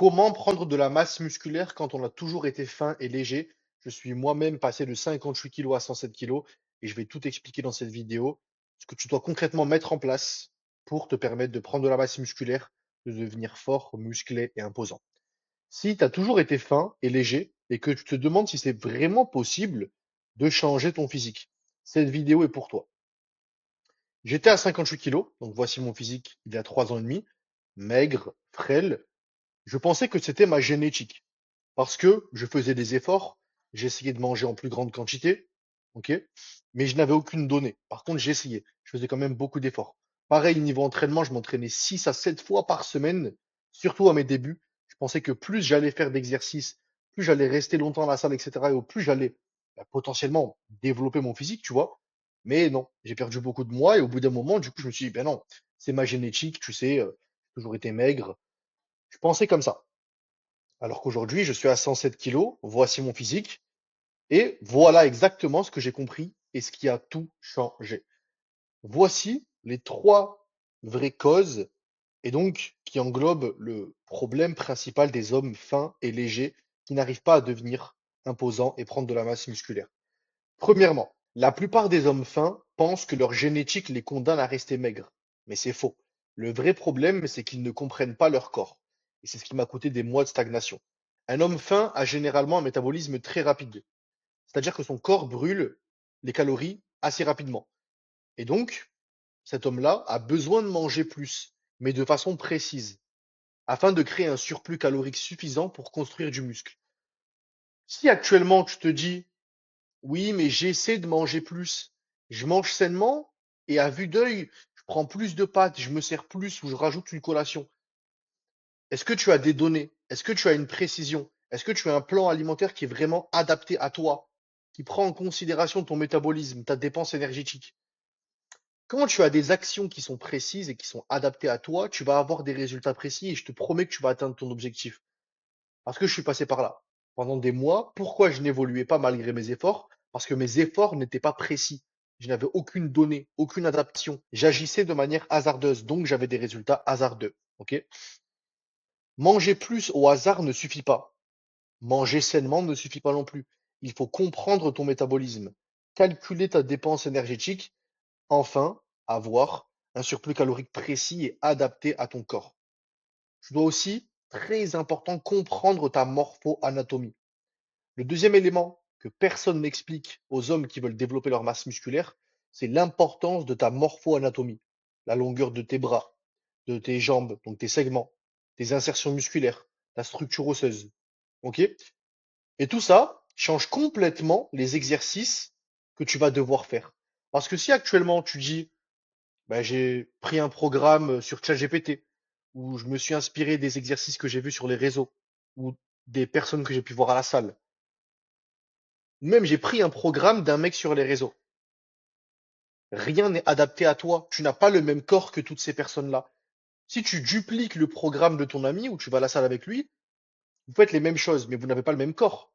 Comment prendre de la masse musculaire quand on a toujours été fin et léger? Je suis moi-même passé de 58 kilos à 107 kilos et je vais tout expliquer dans cette vidéo. Ce que tu dois concrètement mettre en place pour te permettre de prendre de la masse musculaire, de devenir fort, musclé et imposant. Si tu as toujours été fin et léger et que tu te demandes si c'est vraiment possible de changer ton physique, cette vidéo est pour toi. J'étais à 58 kilos, donc voici mon physique il y a 3 ans et demi, maigre, frêle. Je pensais que c'était ma génétique. Parce que je faisais des efforts, j'essayais de manger en plus grande quantité, ok? Mais je n'avais aucune donnée. Par contre, j'essayais. Je faisais quand même beaucoup d'efforts. Pareil, niveau entraînement, je m'entraînais 6 à 7 fois par semaine, surtout à mes débuts. Je pensais que plus j'allais faire d'exercices, plus j'allais rester longtemps à la salle, etc. Et au plus j'allais potentiellement développer mon physique, tu vois. Mais non, j'ai perdu beaucoup de mois et au bout d'un moment, du coup, je me suis dit, ben non, c'est ma génétique, tu sais, j'ai toujours été maigre. Je pensais comme ça. Alors qu'aujourd'hui, je suis à 107 kilos, voici mon physique, et voilà exactement ce que j'ai compris et ce qui a tout changé. Voici les trois vraies causes, et donc qui englobent le problème principal des hommes fins et légers qui n'arrivent pas à devenir imposants et prendre de la masse musculaire. Premièrement, la plupart des hommes fins pensent que leur génétique les condamne à rester maigres. Mais c'est faux. Le vrai problème, c'est qu'ils ne comprennent pas leur corps. Et c'est ce qui m'a coûté des mois de stagnation. Un homme fin a généralement un métabolisme très rapide. C'est-à-dire que son corps brûle les calories assez rapidement. Et donc, cet homme-là a besoin de manger plus, mais de façon précise, afin de créer un surplus calorique suffisant pour construire du muscle. Si actuellement tu te dis, oui, mais j'essaie de manger plus. Je mange sainement et à vue d'œil, je prends plus de pâtes, je me sers plus ou je rajoute une collation. Est-ce que tu as des données? Est-ce que tu as une précision? Est-ce que tu as un plan alimentaire qui est vraiment adapté à toi, qui prend en considération ton métabolisme, ta dépense énergétique? Quand tu as des actions qui sont précises et qui sont adaptées à toi, tu vas avoir des résultats précis et je te promets que tu vas atteindre ton objectif. Parce que je suis passé par là pendant des mois. Pourquoi je n'évoluais pas malgré mes efforts? Parce que mes efforts n'étaient pas précis. Je n'avais aucune donnée, aucune adaptation. J'agissais de manière hasardeuse, donc j'avais des résultats hasardeux. Ok? Manger plus au hasard ne suffit pas. Manger sainement ne suffit pas non plus. Il faut comprendre ton métabolisme, calculer ta dépense énergétique, enfin avoir un surplus calorique précis et adapté à ton corps. Tu dois aussi, très important, comprendre ta morpho-anatomie. Le deuxième élément que personne n'explique aux hommes qui veulent développer leur masse musculaire, c'est l'importance de ta morpho-anatomie. La longueur de tes bras, de tes jambes, donc tes segments, tes insertions musculaires, ta structure osseuse. Ok? Et tout ça change complètement les exercices que tu vas devoir faire. Parce que si actuellement tu dis, bah, j'ai pris un programme sur ChatGPT, où je me suis inspiré des exercices que j'ai vus sur les réseaux, ou des personnes que j'ai pu voir à la salle, même j'ai pris un programme d'un mec sur les réseaux. Rien n'est adapté à toi. Tu n'as pas le même corps que toutes ces personnes-là. Si tu dupliques le programme de ton ami ou tu vas à la salle avec lui, vous faites les mêmes choses, mais vous n'avez pas le même corps.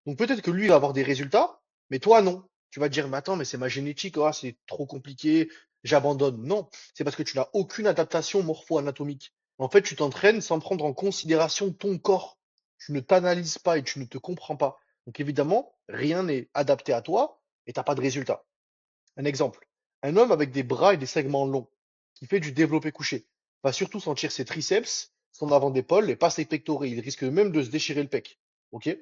Donc peut-être que lui va avoir des résultats, mais toi non. Tu vas te dire, mais attends, mais c'est ma génétique, ah, c'est trop compliqué, j'abandonne. Non, c'est parce que tu n'as aucune adaptation morpho-anatomique. En fait, tu t'entraînes sans prendre en considération ton corps. Tu ne t'analyses pas et tu ne te comprends pas. Donc évidemment, rien n'est adapté à toi et t'as pas de résultat. Un exemple, un homme avec des bras et des segments longs, qui fait du développé couché, va surtout sentir ses triceps, son avant d'épaule et pas ses pectoraux. Il risque même de se déchirer le pec. Ok?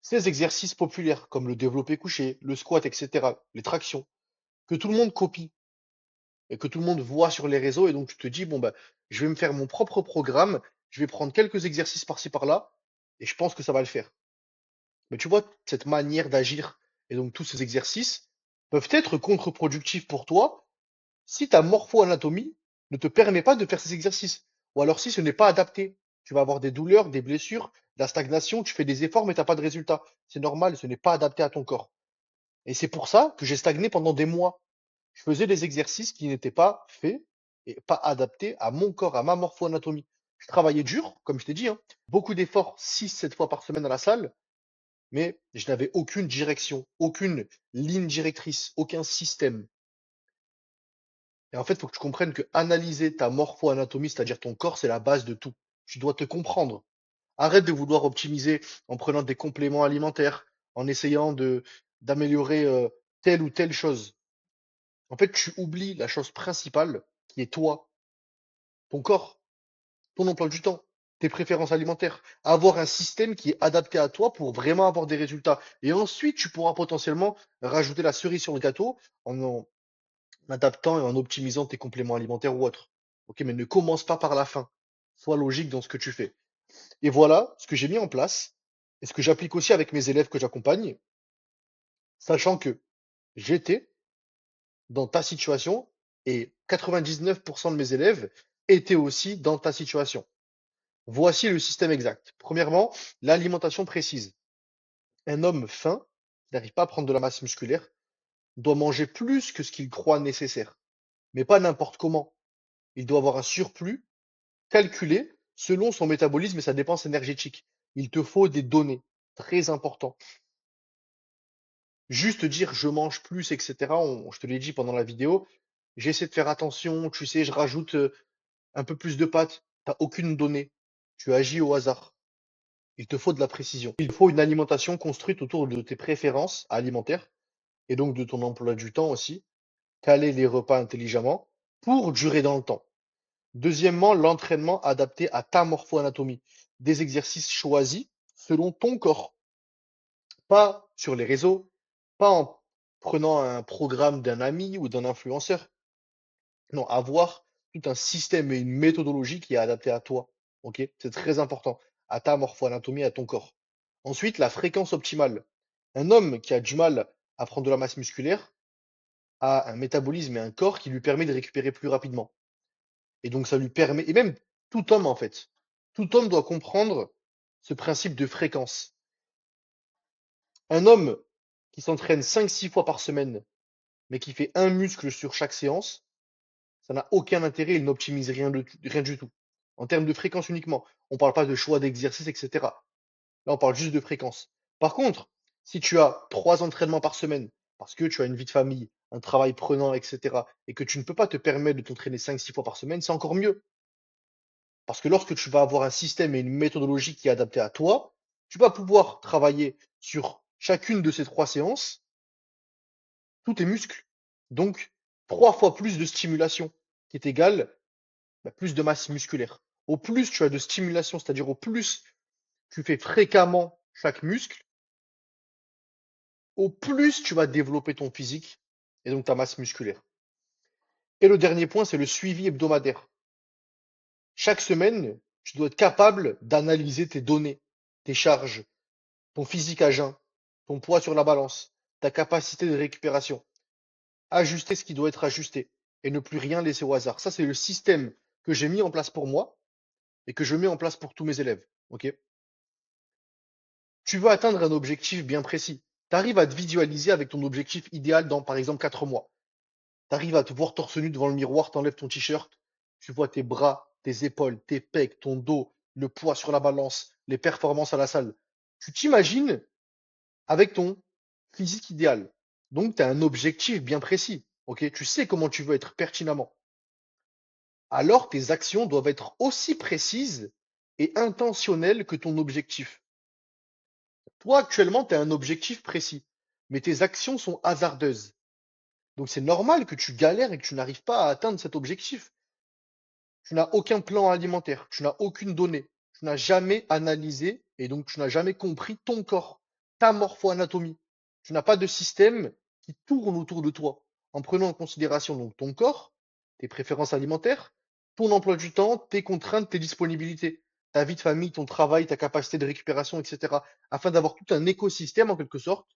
Ces exercices populaires, comme le développé couché, le squat, etc., les tractions, que tout le monde copie et que tout le monde voit sur les réseaux, et donc tu te dis, bon, bah, je vais me faire mon propre programme, je vais prendre quelques exercices par-ci par-là, et je pense que ça va le faire. Mais tu vois, cette manière d'agir et donc tous ces exercices peuvent être contre-productifs pour toi si ta morpho-anatomie ne te permet pas de faire ces exercices. Ou alors si ce n'est pas adapté. Tu vas avoir des douleurs, des blessures, de la stagnation, tu fais des efforts mais tu n'as pas de résultat. C'est normal, ce n'est pas adapté à ton corps. Et c'est pour ça que j'ai stagné pendant des mois. Je faisais des exercices qui n'étaient pas faits et pas adaptés à mon corps, à ma morpho-anatomie. Je travaillais dur, comme je t'ai dit, hein, beaucoup d'efforts, 6, 7 fois par semaine à la salle, mais je n'avais aucune direction, aucune ligne directrice, aucun système. Et en fait, il faut que tu comprennes que analyser ta morpho-anatomie, c'est-à-dire ton corps, c'est la base de tout. Tu dois te comprendre. Arrête de vouloir optimiser en prenant des compléments alimentaires, en essayant d'améliorer telle ou telle chose. En fait, tu oublies la chose principale qui est toi, ton corps, ton emploi du temps, tes préférences alimentaires. Avoir un système qui est adapté à toi pour vraiment avoir des résultats. Et ensuite, tu pourras potentiellement rajouter la cerise sur le gâteau en adaptant et en optimisant tes compléments alimentaires ou autres. Ok, mais ne commence pas par la fin. Sois logique dans ce que tu fais. Et voilà ce que j'ai mis en place et ce que j'applique aussi avec mes élèves que j'accompagne, sachant que j'étais dans ta situation et 99% de mes élèves étaient aussi dans ta situation. Voici le système exact. Premièrement, l'alimentation précise. Un homme faim, qui n'arrive pas à prendre de la masse musculaire, doit manger plus que ce qu'il croit nécessaire, mais pas n'importe comment. Il doit avoir un surplus calculé selon son métabolisme et sa dépense énergétique. Il te faut des données, très important. Juste dire je mange plus, etc. Je te l'ai dit pendant la vidéo, j'essaie de faire attention, tu sais, je rajoute un peu plus de pâtes. T'as aucune donnée. Tu agis au hasard. Il te faut de la précision. Il faut une alimentation construite autour de tes préférences alimentaires et donc de ton emploi du temps aussi. Caler les repas intelligemment pour durer dans le temps. Deuxièmement, l'entraînement adapté à ta morpho-anatomie. Des exercices choisis selon ton corps. Pas sur les réseaux, pas en prenant un programme d'un ami ou d'un influenceur. Non, avoir tout un système et une méthodologie qui est adaptée à toi. Ok? C'est très important. À ta morpho-anatomie, à ton corps. Ensuite, la fréquence optimale. Un homme qui a du mal à prendre de la masse musculaire a un métabolisme et un corps qui lui permet de récupérer plus rapidement. Et donc, ça lui permet, et même tout homme en fait, tout homme doit comprendre ce principe de fréquence. Un homme qui s'entraîne 5-6 fois par semaine, mais qui fait un muscle sur chaque séance, ça n'a aucun intérêt, il n'optimise rien du tout. En termes de fréquence uniquement, on ne parle pas de choix d'exercice, etc. Là, on parle juste de fréquence. Par contre, si tu as 3 entraînements par semaine, parce que tu as une vie de famille, un travail prenant, etc., et que tu ne peux pas te permettre de t'entraîner 5-6 fois par semaine, c'est encore mieux. Parce que lorsque tu vas avoir un système et une méthodologie qui est adaptée à toi, tu vas pouvoir travailler sur chacune de ces 3 séances tous tes muscles. Donc, 3 fois plus de stimulation, qui est égale plus de masse musculaire. Au plus tu as de stimulation, c'est-à-dire au plus tu fais fréquemment chaque muscle, au plus tu vas développer ton physique et donc ta masse musculaire. Et le dernier point, c'est le suivi hebdomadaire. Chaque semaine, tu dois être capable d'analyser tes données, tes charges, ton physique à jeun, ton poids sur la balance, ta capacité de récupération. Ajuster ce qui doit être ajusté et ne plus rien laisser au hasard. Ça, c'est le système que j'ai mis en place pour moi et que je mets en place pour tous mes élèves. Ok? Tu veux atteindre un objectif bien précis. Tu arrives à te visualiser avec ton objectif idéal dans, par exemple, 4 mois. Tu arrives à te voir torse nu devant le miroir, t'enlèves ton t-shirt, tu vois tes bras, tes épaules, tes pecs, ton dos, le poids sur la balance, les performances à la salle. Tu t'imagines avec ton physique idéal. Donc, tu as un objectif bien précis. Ok, tu sais comment tu veux être pertinemment. Alors, tes actions doivent être aussi précises et intentionnelles que ton objectif. Toi, actuellement, tu as un objectif précis, mais tes actions sont hasardeuses. Donc, c'est normal que tu galères et que tu n'arrives pas à atteindre cet objectif. Tu n'as aucun plan alimentaire, tu n'as aucune donnée, tu n'as jamais analysé et donc tu n'as jamais compris ton corps, ta morpho-anatomie. Tu n'as pas de système qui tourne autour de toi en prenant en considération donc ton corps, tes préférences alimentaires, ton emploi du temps, tes contraintes, tes disponibilités, ta vie de famille, ton travail, ta capacité de récupération, etc. Afin d'avoir tout un écosystème en quelque sorte,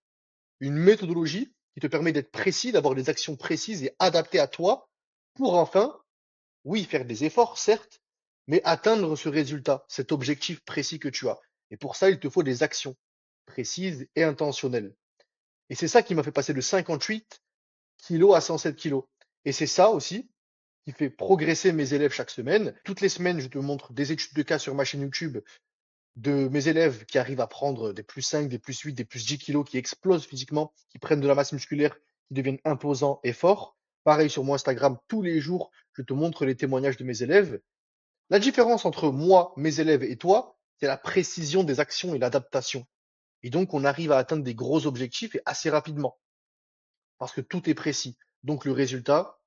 une méthodologie qui te permet d'être précis, d'avoir des actions précises et adaptées à toi pour enfin oui, faire des efforts, certes, mais atteindre ce résultat, cet objectif précis que tu as. Et pour ça, il te faut des actions précises et intentionnelles. Et c'est ça qui m'a fait passer de 58 kilos à 107 kilos. Et c'est ça aussi qui fait progresser mes élèves chaque semaine. Toutes les semaines, je te montre des études de cas sur ma chaîne YouTube de mes élèves qui arrivent à prendre des plus 5, des plus 8, des plus 10 kilos, qui explosent physiquement, qui prennent de la masse musculaire, qui deviennent imposants et forts. Pareil sur mon Instagram, tous les jours, je te montre les témoignages de mes élèves La différence entre moi, mes élèves et toi, c'est la précision des actions et l'adaptation. Et donc, on arrive à atteindre des gros objectifs et assez rapidement, parce que tout est précis. Donc, le résultat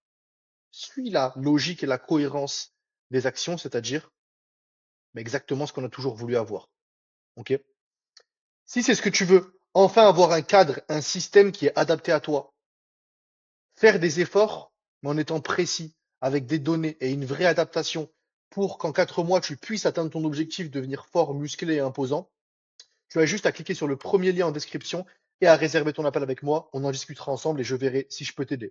suit la logique et la cohérence des actions, c'est-à-dire exactement ce qu'on a toujours voulu avoir. Ok? Si c'est ce que tu veux, enfin avoir un cadre, un système qui est adapté à toi, faire des efforts, mais en étant précis, avec des données et une vraie adaptation pour qu'en 4 mois, tu puisses atteindre ton objectif, devenir fort, musclé et imposant, tu as juste à cliquer sur le premier lien en description et à réserver ton appel avec moi. On en discutera ensemble et je verrai si je peux t'aider.